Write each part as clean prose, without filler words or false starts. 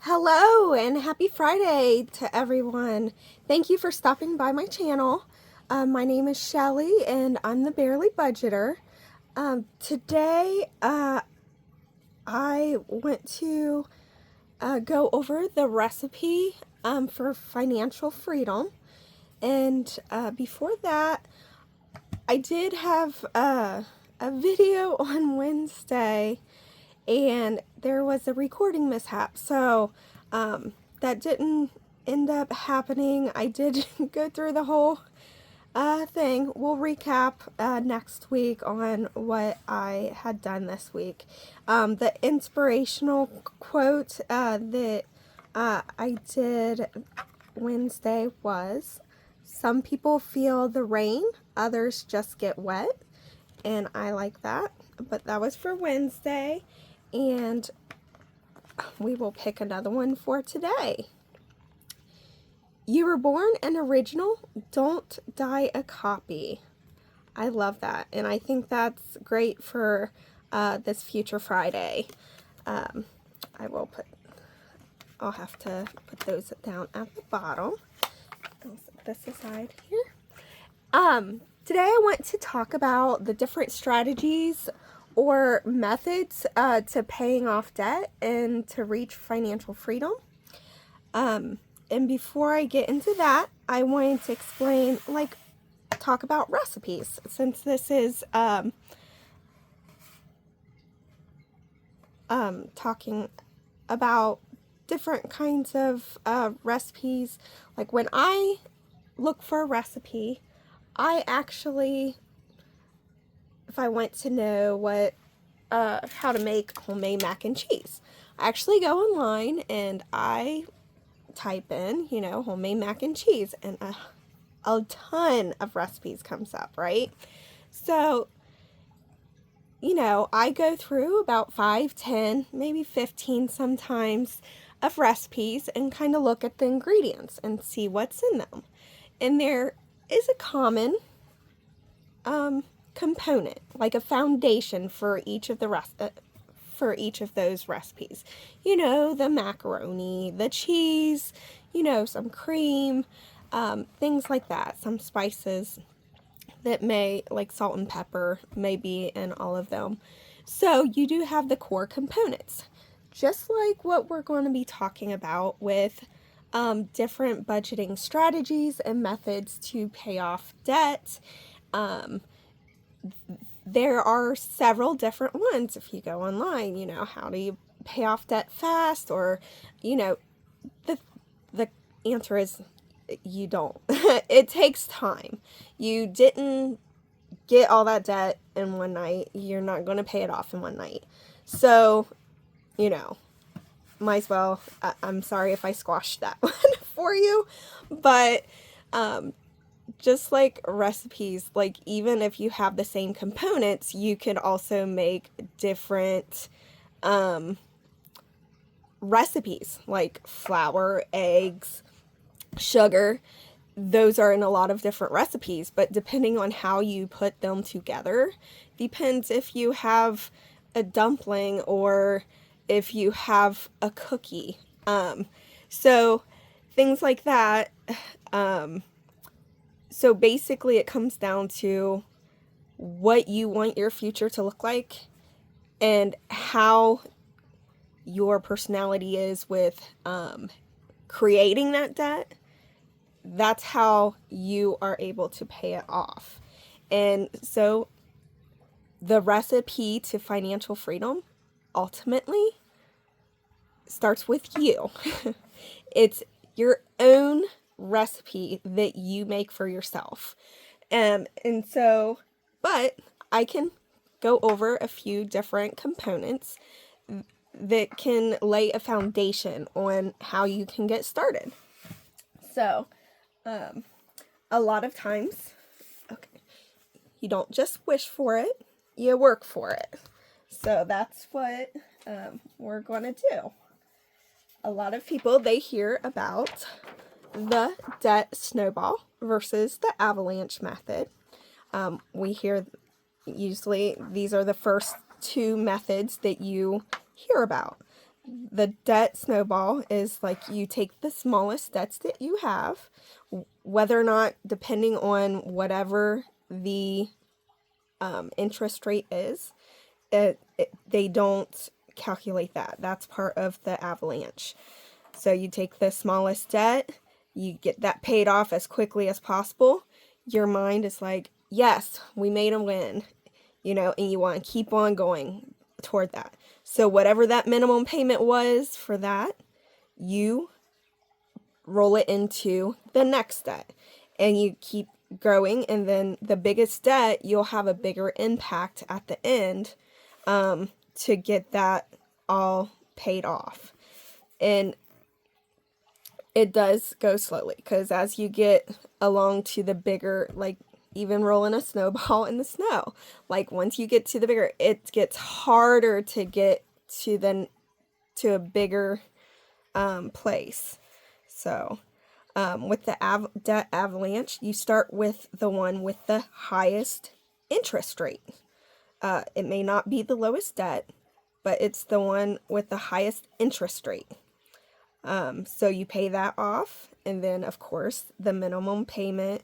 Hello and happy Friday to everyone. Thank you for stopping by my channel. My name is Shelly and I'm the Barely Budgeter. Today I want to go over the recipe for financial freedom. And before that, I did have a video on Wednesday and there was a recording mishap, so that didn't end up happening. I did go through the whole thing. We'll recap next week on what I had done this week. The inspirational quote that I did Wednesday was, "Some people feel the rain, others just get wet," and I like that. But that was for Wednesday, and we will pick another one for today. "You were born an original, don't die a copy." I love that, and I think that's great for this Future Friday. I'll have to put those down at the bottom. I'll set this aside here. Today I want to talk about the different strategies or methods to paying off debt and to reach financial freedom. And before I get into that, I wanted to explain, talk about recipes, since this is talking about different kinds of recipes. Like when I look for a recipe, I actually, if I want to know how to make homemade mac and cheese, I actually go online and I type in, homemade mac and cheese, and a ton of recipes comes up, right? So, I go through about 5, 10, maybe 15 sometimes of recipes and kind of look at the ingredients and see what's in them. And there is a common component, like a foundation for each of those recipes. The macaroni, the cheese, some cream, things like that. Some spices that like salt and pepper, may be in all of them. So you do have the core components, just like what we're going to be talking about with different budgeting strategies and methods to pay off debt. There are several different ones. If you go online, how do you pay off debt fast? Or, the answer is you don't. It takes time. You didn't get all that debt in one night. You're not going to pay it off in one night. So, might as well, I'm sorry if I squashed that one for you, but just like recipes, like even if you have the same components, you can also make different recipes, like flour, eggs, sugar. Those are in a lot of different recipes, but depending on how you put them together, depends if you have a dumpling or if you have a cookie. So things like that. So basically it comes down to what you want your future to look like and how your personality is with creating that debt. That's how you are able to pay it off. And so the recipe to financial freedom ultimately starts with you. It's your own recipe that you make for yourself. But I can go over a few different components that can lay a foundation on how you can get started. So, a lot of times, you don't just wish for it, you work for it. So that's what we're going to do. A lot of people, they hear about the debt snowball versus the avalanche method. We hear, usually these are the first two methods that you hear about. the debt snowball is like you take the smallest debts that you have, whether or not, depending on whatever the interest rate is, they don't calculate that. That's part of the avalanche. So you take the smallest debt, you get that paid off as quickly as possible. Your mind is like, yes, we made a win, and you want to keep on going toward that. So whatever that minimum payment was for that, you roll it into the next debt, and you keep growing, and then the biggest debt, you'll have a bigger impact at the end to get that all paid off. And it does go slowly, because as you get along to the bigger, like even rolling a snowball in the snow, like once you get to the bigger, it gets harder to get to a bigger place. So with the debt avalanche, you start with the one with the highest interest rate. It may not be the lowest debt, but it's the one with the highest interest rate. So you pay that off, and then of course the minimum payment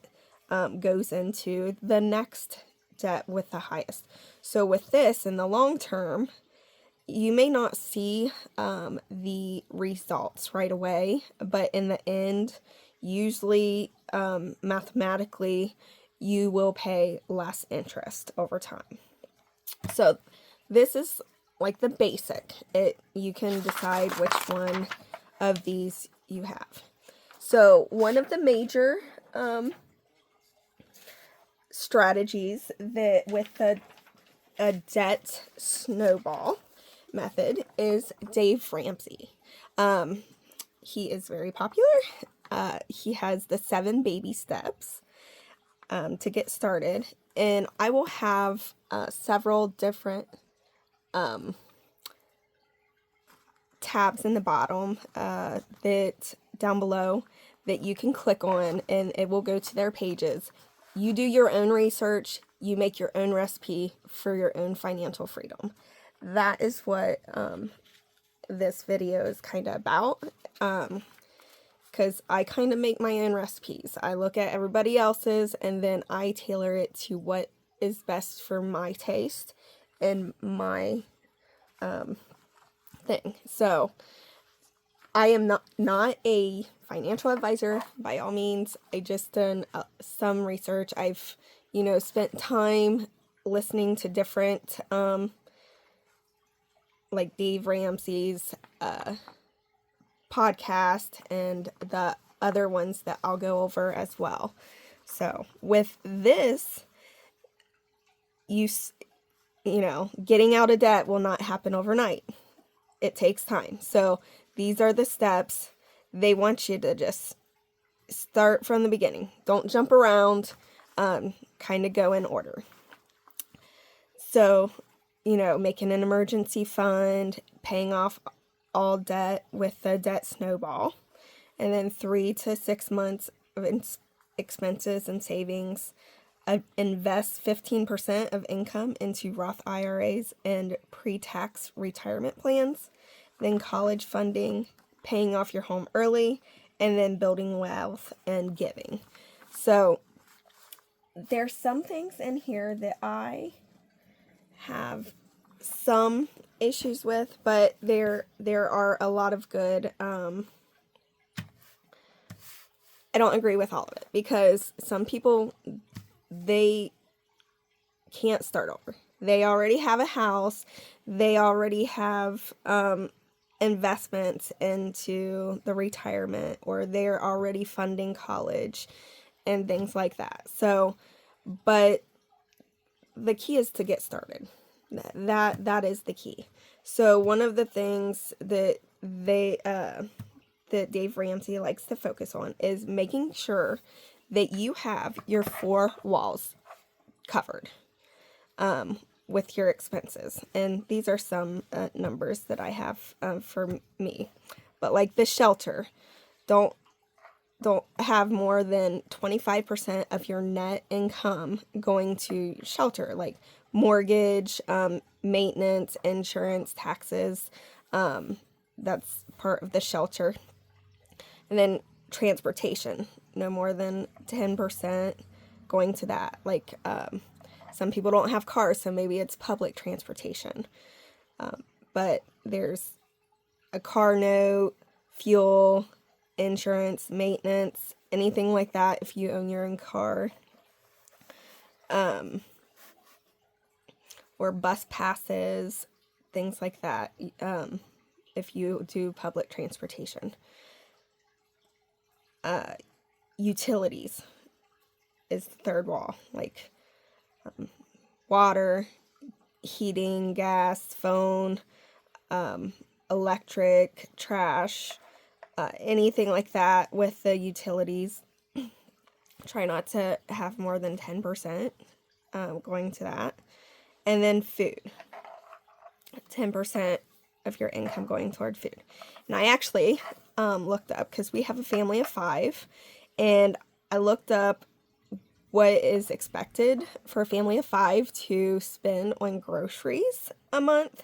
goes into the next debt with the highest. So with this, in the long term, you may not see the results right away, but in the end, usually mathematically, you will pay less interest over time. So this is like the basic. You can decide which one of these you have. So one of the major strategies that with a debt snowball method is Dave Ramsey. He is very popular. He has the 7 baby steps to get started, and I will have several different tabs in the bottom that down below that you can click on, and it will go to their pages. You do your own research, you make your own recipe for your own financial freedom. That is what this video is kind of about, because I kind of make my own recipes. I look at everybody else's, and then I tailor it to what is best for my taste and my thing. So I am not a financial advisor by all means. I just done some research. I've spent time listening to different like Dave Ramsey's podcast and the other ones that I'll go over as well. So with this, getting out of debt will not happen overnight. It takes time. So these are the steps. They want you to just start from the beginning. Don't jump around. Kind of go in order. So, making an emergency fund, paying off all debt with the debt snowball, and then 3 to 6 months of expenses and savings. Invest 15% of income into Roth IRAs and pre-tax retirement plans, then college funding, paying off your home early, and then building wealth and giving. So there's some things in here that I have some issues with, but there are a lot of good. I don't agree with all of it, because some people, they can't start over. They already have a house. They already have investments into the retirement, or they're already funding college and things like that. So, but the key is to get started. That is the key. So one of the things that that Dave Ramsey likes to focus on is making sure that you have your 4 walls covered with your expenses. And these are some numbers that I have for me. But like the shelter, don't have more than 25% of your net income going to shelter, like mortgage, maintenance, insurance, taxes, that's part of the shelter. And then transportation, no more than 10% going to that. Like, some people don't have cars, so maybe it's public transportation. But there's a car note, fuel, insurance, maintenance, anything like that if you own your own car. Or bus passes, things like that, if you do public transportation. Utilities is the third wall, like water, heating, gas, phone, electric, trash, anything like that with the utilities. Try not to have more than 10% going to that. And then food, 10% of your income going toward food. And I actually looked up, because we have a family of 5, and I looked up what is expected for a family of 5 to spend on groceries a month.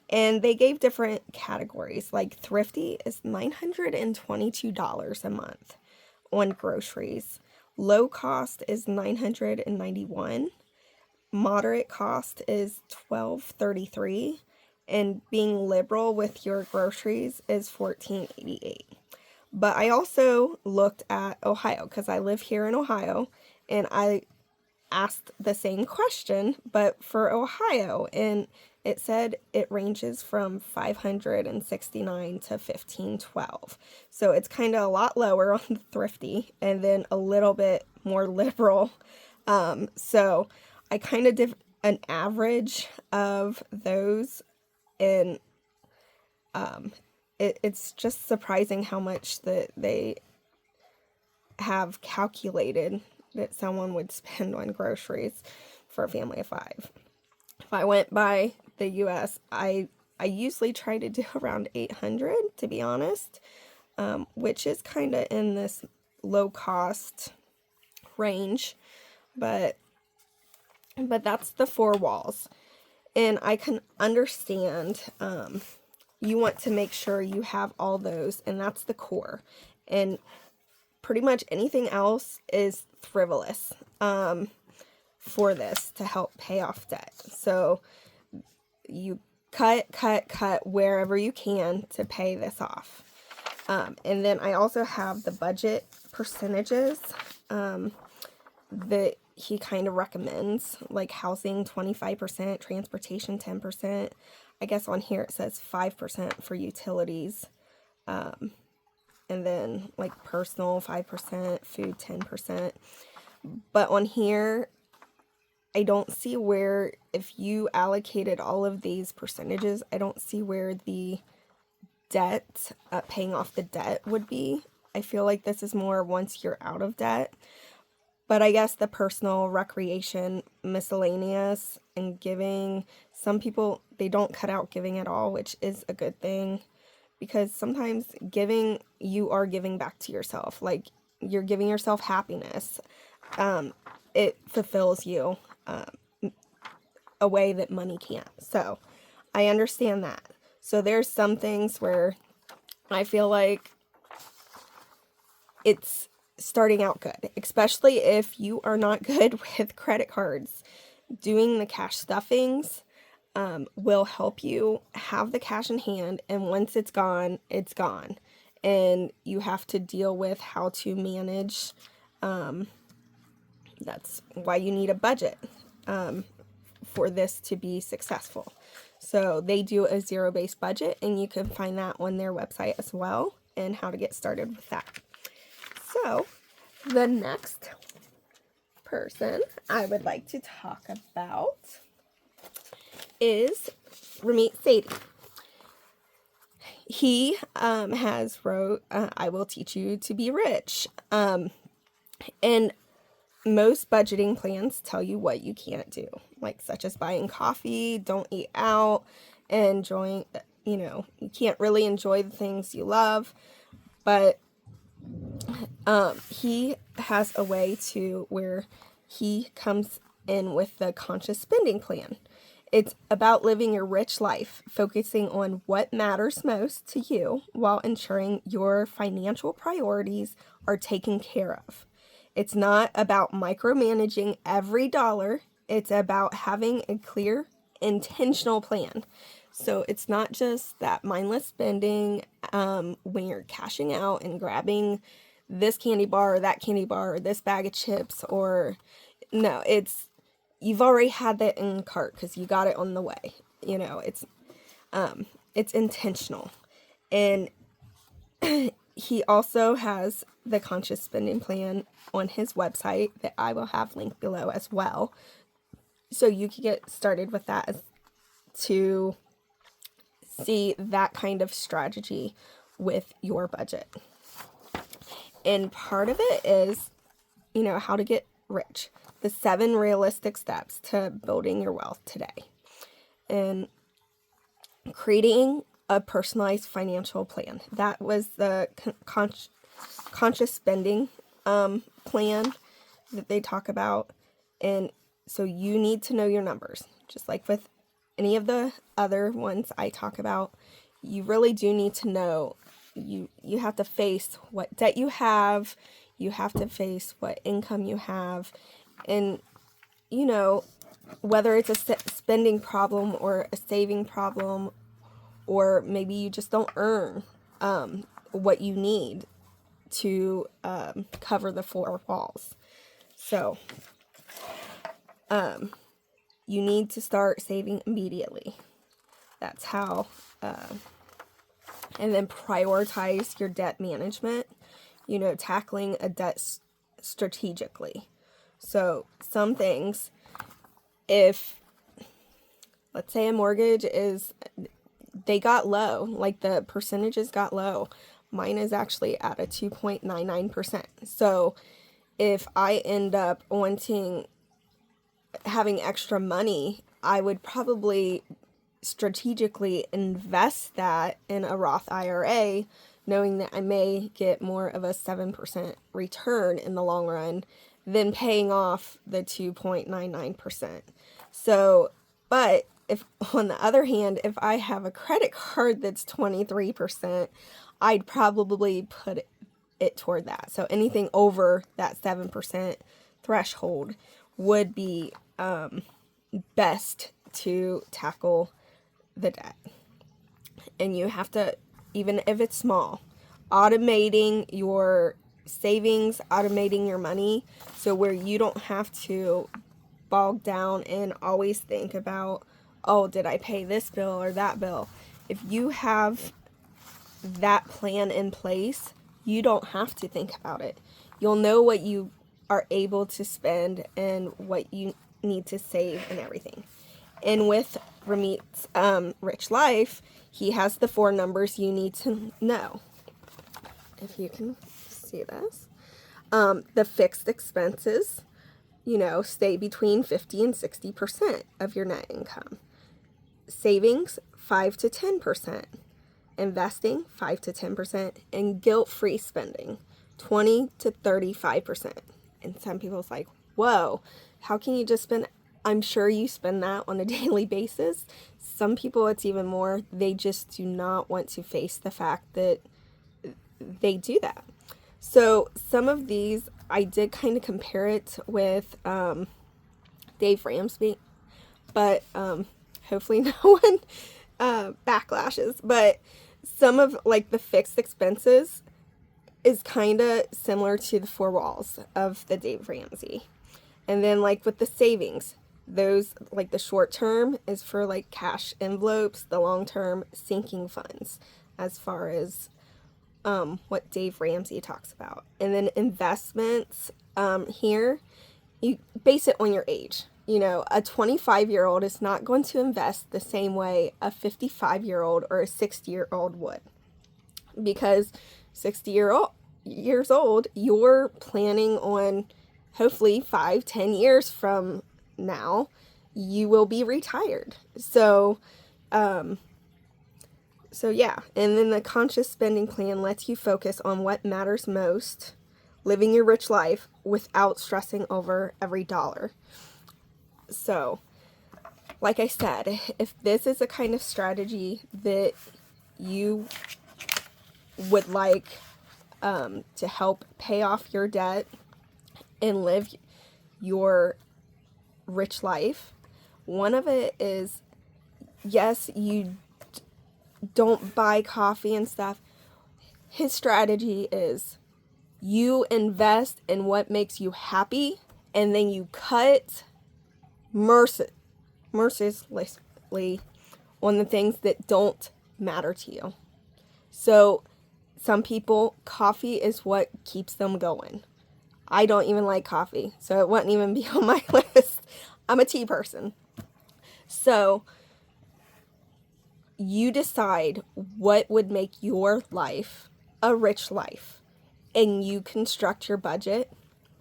And they gave different categories. Like thrifty is $922 a month on groceries. Low cost is $991. Moderate cost is $12.33. And being liberal with your groceries is $14.88. But I also looked at Ohio, because I live here in Ohio, and I asked the same question, but for Ohio, and it said it ranges from $569 to $1,512. So it's kind of a lot lower on the thrifty, and then a little bit more liberal. So I kind of did an average of those, and it's just surprising how much that they have calculated that someone would spend on groceries for a family of 5. If I went by the US, I usually try to do around 800, to be honest, which is kind of in this low cost range, but that's the 4 walls. And I can understand, you want to make sure you have all those, and that's the core. And pretty much anything else is frivolous for this to help pay off debt. So you cut wherever you can to pay this off. And then I also have the budget percentages that he kind of recommends, like housing 25%, transportation 10%. I guess on here it says 5% for utilities. And then like personal 5%, food 10%. But on here, I don't see where, if you allocated all of these percentages, I don't see where the debt, paying off the debt would be. I feel like this is more once you're out of debt. But I guess the personal, recreation, miscellaneous, and giving, some people, they don't cut out giving at all, which is a good thing. Because sometimes giving, you are giving back to yourself. Like, you're giving yourself happiness. It fulfills you a way that money can't. So, I understand that. So, there's some things where I feel like it's starting out good. Especially if you are not good with credit cards. Doing the cash stuffings will help you have the cash in hand, and once it's gone, it's gone. And you have to deal with how to manage. That's why you need a budget for this to be successful. So they do a zero-based budget, and you can find that on their website as well, and how to get started with that. So the next person I would like to talk about is Ramit Sethi. He has wrote I Will Teach You to Be Rich. And most budgeting plans tell you what you can't do, like such as buying coffee, don't eat out, enjoying, you can't really enjoy the things you love. But he has a way to where he comes in with the conscious spending plan. It's about living your rich life, focusing on what matters most to you while ensuring your financial priorities are taken care of. It's not about micromanaging every dollar. It's about having a clear, intentional plan. So it's not just that mindless spending when you're cashing out and grabbing this candy bar or that candy bar or this bag of chips, or no, you've already had that in the cart because you got it on the way. It's intentional. And he also has the conscious spending plan on his website that I will have linked below as well. So you can get started with that to see that kind of strategy with your budget. And part of it is, how to get rich. The 7 realistic steps to building your wealth today. And creating a personalized financial plan. That was the conscious spending plan that they talk about. And so you need to know your numbers. Just like with any of the other ones I talk about, you really do need to know. You have to face what debt you have. You have to face what income you have. And, whether it's a spending problem or a saving problem, or maybe you just don't earn what you need to cover the 4 walls. So you need to start saving immediately. That's how, and then prioritize your debt management, tackling a debt strategically. So some things, if, let's say a mortgage they got low, like the percentages got low. Mine is actually at a 2.99%. So if I end up having extra money, I would probably strategically invest that in a Roth IRA, knowing that I may get more of a 7% return in the long run than paying off the 2.99%. So, but if on the other hand, if I have a credit card that's 23%, I'd probably put it toward that. So anything over that 7% threshold would be best to tackle the debt. And you have to, even if it's small, automating your savings, automating your money, so where you don't have to bog down and always think about, oh, did I pay this bill or that bill? If you have that plan in place, you don't have to think about it. You'll know what you are able to spend and what you need to save and everything. And with Ramit's Rich Life, he has the 4 numbers you need to know. If you can see this. The fixed expenses, stay between 50 and 60% of your net income. Savings, 5 to 10%. Investing, 5 to 10%. And guilt-free spending, 20 to 35%. And some people's like, whoa, how can you just spend? I'm sure you spend that on a daily basis. Some people, it's even more. They just do not want to face the fact that they do that. So some of these, I did kind of compare it with Dave Ramsey, but hopefully no one backlashes. But some of like the fixed expenses is kind of similar to the 4 walls of the Dave Ramsey. And then like with the savings, those like the short term is for like cash envelopes, the long term sinking funds, as far as what Dave Ramsey talks about. And then investments, here, you base it on your age. A 25-year-old is not going to invest the same way a 55-year-old or a 60-year-old would. Because 60 years old, you're planning on, hopefully 5-10 years from now, you will be retired. So yeah, and then the conscious spending plan lets you focus on what matters most, living your rich life without stressing over every dollar. So like I said, if this is a kind of strategy that you would like to help pay off your debt and live your rich life, one of it is, yes, you don't buy coffee and stuff. His strategy is you invest in what makes you happy, and then you cut mercilessly on the things that don't matter to you. So some people, coffee is what keeps them going. I don't even like coffee, so it wouldn't even be on my list. I'm a tea person. So you decide what would make your life a rich life, and you construct your budget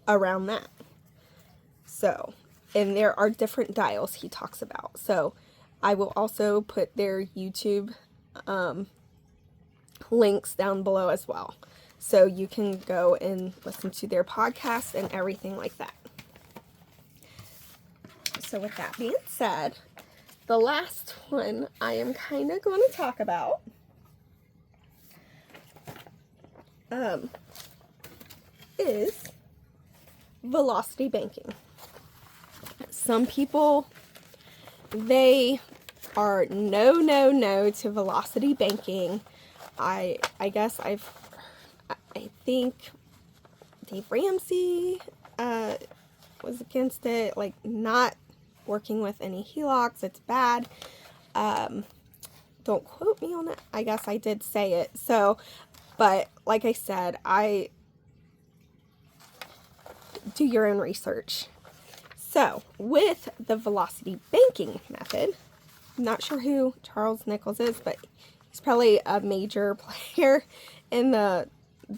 around that. So, and there are different dials he talks about. So I will also put their YouTube links down below as well. So you can go and listen to their podcasts and everything like that. So with that being said, the last one I am kind of going to talk about is velocity banking. Some people, they are no to velocity banking. I think Dave Ramsey was against it, like not working with any HELOCs. It's bad. Don't quote me on it. I guess I did say it. So, but like I said, I do your own research. So, with the velocity banking method, I'm not sure who Charles Nichols is, but he's probably a major player in the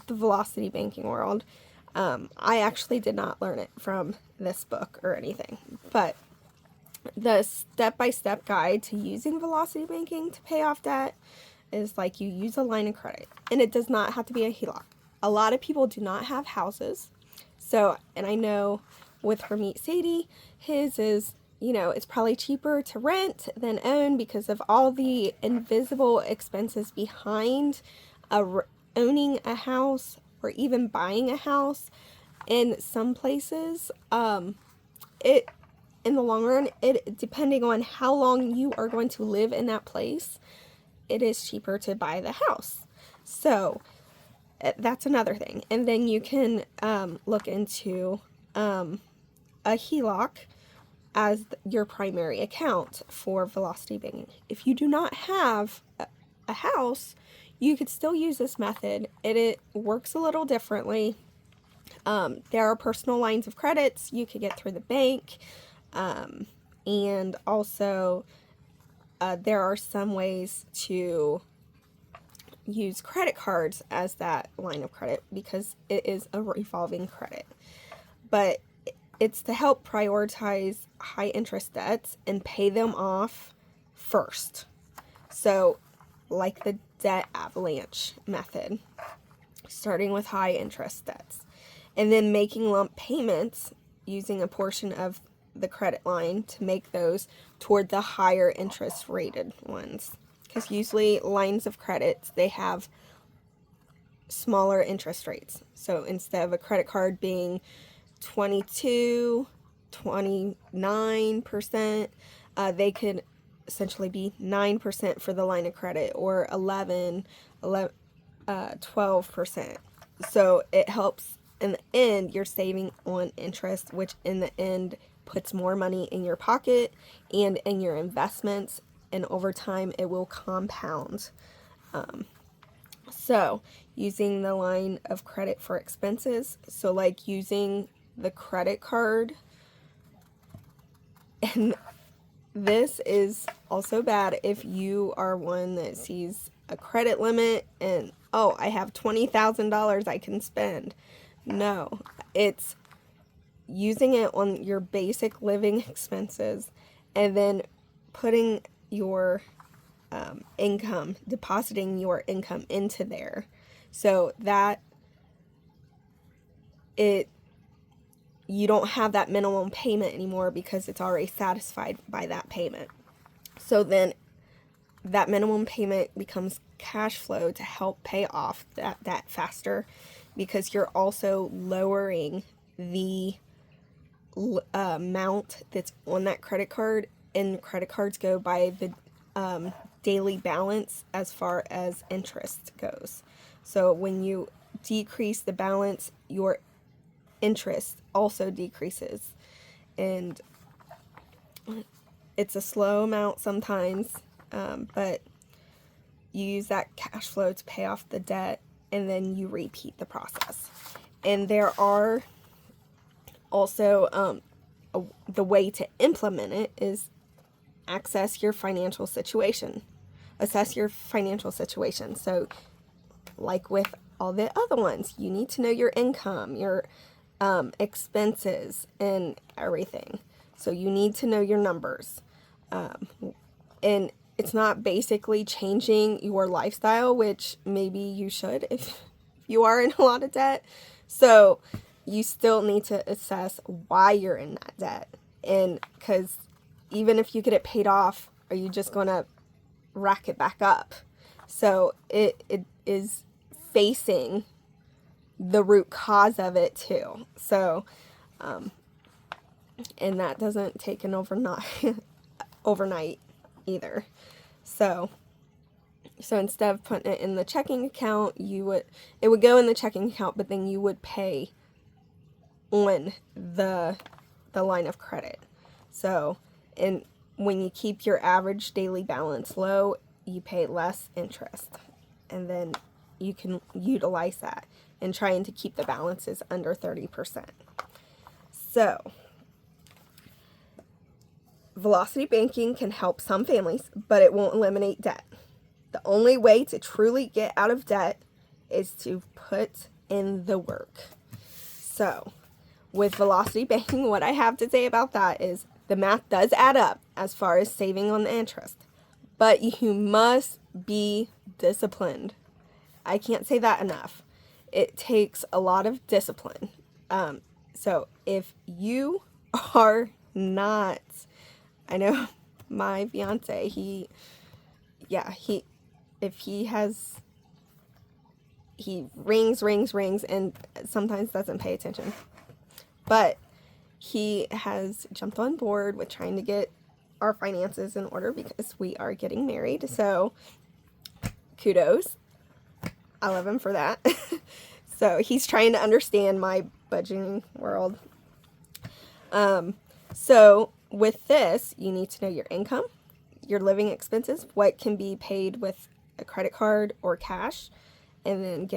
velocity banking world. I actually did not learn it from this book or anything, but the step-by-step guide to using velocity banking to pay off debt is like you use a line of credit, and it does not have to be a HELOC. A lot of people do not have houses. So, and I know with Hermeet Sadie, his is, it's probably cheaper to rent than own because of all the invisible expenses behind owning a house or even buying a house. In some places, in the long run, depending on how long you are going to live in that place, it is cheaper to buy the house. So that's another thing. And then you can look into a HELOC as your primary account for velocity banking. If you do not have a house, you could still use this method. It works a little differently. There are personal lines of credits you could get through the bank. And also there are some ways to use credit cards as that line of credit because it is a revolving credit. But it's to help prioritize high interest debts and pay them off first. So like the debt avalanche method, starting with high interest debts and then making lump payments using a portion of the credit line to make those toward the higher interest rated ones. Because usually lines of credits, they have smaller interest rates. So instead of a credit card being 29%, they could essentially be 9% for the line of credit or 12%. So it helps in the end, you're saving on interest, which in the end puts more money in your pocket and in your investments, and over time it will compound. So using the line of credit for expenses, so like using the credit card, and this is also bad if you are one that sees a credit limit and, oh, I have $20,000 I can spend. No, it's using it on your basic living expenses and then putting your income, depositing your income into there so that it you don't have that minimum payment anymore because it's already satisfied by that payment. So then that minimum payment becomes cash flow to help pay off that debt faster, because you're also lowering the amount that's on that credit card, and credit cards go by the daily balance as far as interest goes. So when you decrease the balance, your interest also decreases, and it's a slow amount sometimes, but you use that cash flow to pay off the debt, and then you repeat the process. And there are also the way to implement it is assess your financial situation. So like with all the other ones, you need to know your income, your expenses, and everything. So you need to know your numbers. And it's not basically changing your lifestyle, which maybe you should if you are in a lot of debt. So you still need to assess why you're in that debt. And because even if you get it paid off, are you just going to rack it back up? So it is facing the root cause of it too. So, and that doesn't take an overnight either. So instead of putting it in the checking account, it would go in the checking account, but then you would pay on the line of credit. So, and when you keep your average daily balance low, you pay less interest, and then you can utilize that in trying to keep the balances under 30%. So velocity banking can help some families, but it won't eliminate debt. The only way to truly get out of debt is to put in the work. So with velocity banking, what I have to say about that is the math does add up as far as saving on the interest, but you must be disciplined. I can't say that enough. It takes a lot of discipline. So if you are not, I know my fiance, if he rings and sometimes doesn't pay attention, but he has jumped on board with trying to get our finances in order because we are getting married. So kudos. I love him for that. So he's trying to understand my budgeting world. So with this, you need to know your income, your living expenses, what can be paid with a credit card or cash, and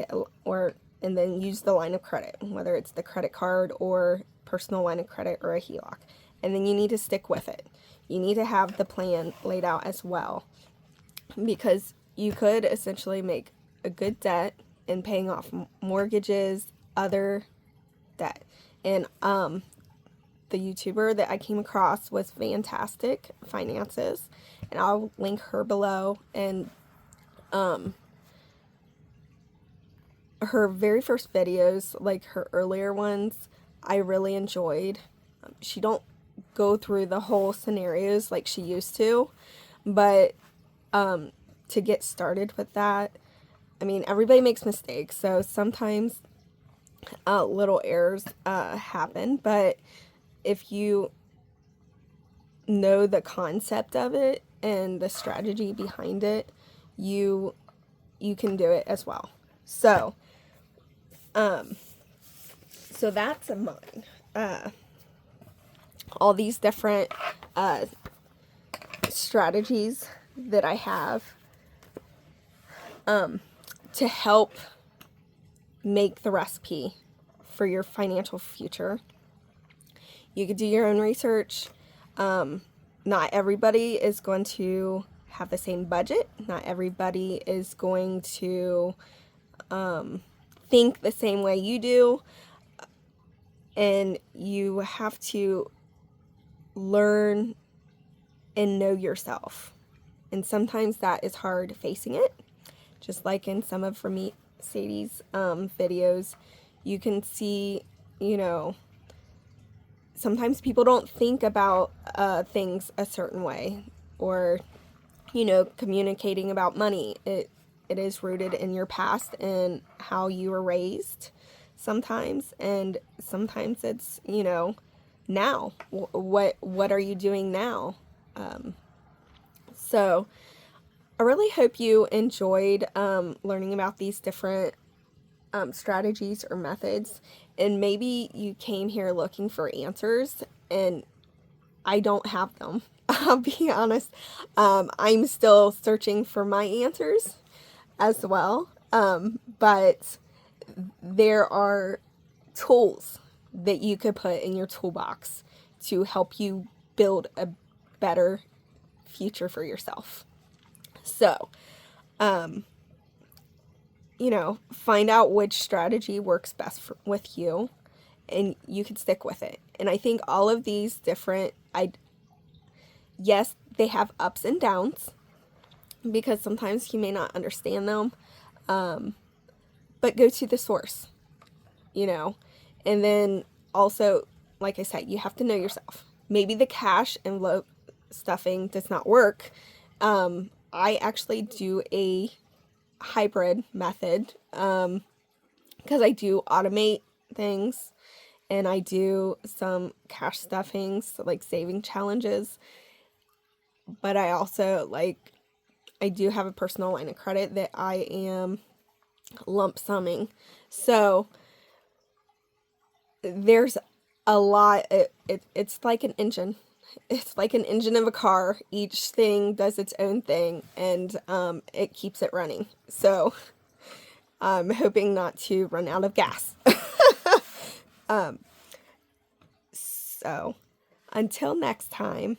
then use the line of credit, whether it's the credit card or personal line of credit or a HELOC. And then you need to stick with it. You need to have the plan laid out as well, because you could essentially make a good debt in paying off mortgages, other debt. And the YouTuber that I came across was Fantastic Finances, and I'll link her below. And her very first videos, like her earlier ones, I really enjoyed. She don't go through the whole scenarios like she used to, but to get started with that, I mean, everybody makes mistakes, so sometimes little errors happen, but if you know the concept of it and the strategy behind it, you can do it as well. So that's mine. All these different strategies that I have to help make the recipe for your financial future. You could do your own research. Not everybody is going to have the same budget. Not everybody is going to think the same way you do. And you have to learn and know yourself. And sometimes that is hard facing it. Just like in some of Sadie's videos, you can see, sometimes people don't think about things a certain way, or, you know, communicating about money. It is rooted in your past and how you were raised sometimes, and sometimes it's, you know, now. What are you doing now? So I really hope you enjoyed learning about these different strategies or methods, and maybe you came here looking for answers and I don't have them. I'll be honest. I'm still searching for my answers as well. But there are tools that you could put in your toolbox to help you build a better future for yourself. So, you know, find out which strategy works best with you, and you can stick with it. And I think all of these different, yes, they have ups and downs because sometimes you may not understand them, but go to the source, you know. And then also, like I said, you have to know yourself. Maybe the cash envelope stuffing does not work. I actually do a hybrid method because I do automate things, and I do some cash stuffings, like saving challenges, but I also, like, I do have a personal line of credit that I am lump summing. So there's a lot. It's like an engine. It's like an engine of a car. Each thing does its own thing, and it keeps it running. So I'm hoping not to run out of gas. So until next time,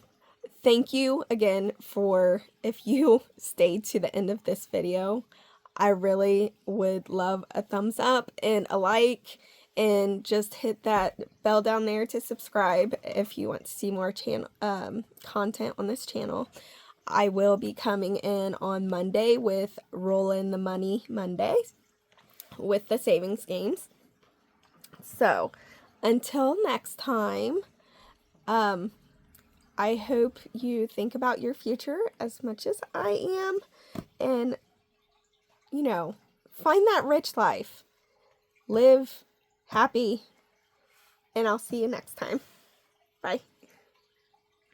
thank you again for, if you stayed to the end of this video. I really would love a thumbs up and a like, and just hit that bell down there to subscribe if you want to see more content on this channel. I will be coming in on Monday with Rollin' the Money Mondays with the savings games. So until next time, I hope you think about your future as much as I am, and, you know, find that rich life. Live happy, and I'll see you next time. Bye.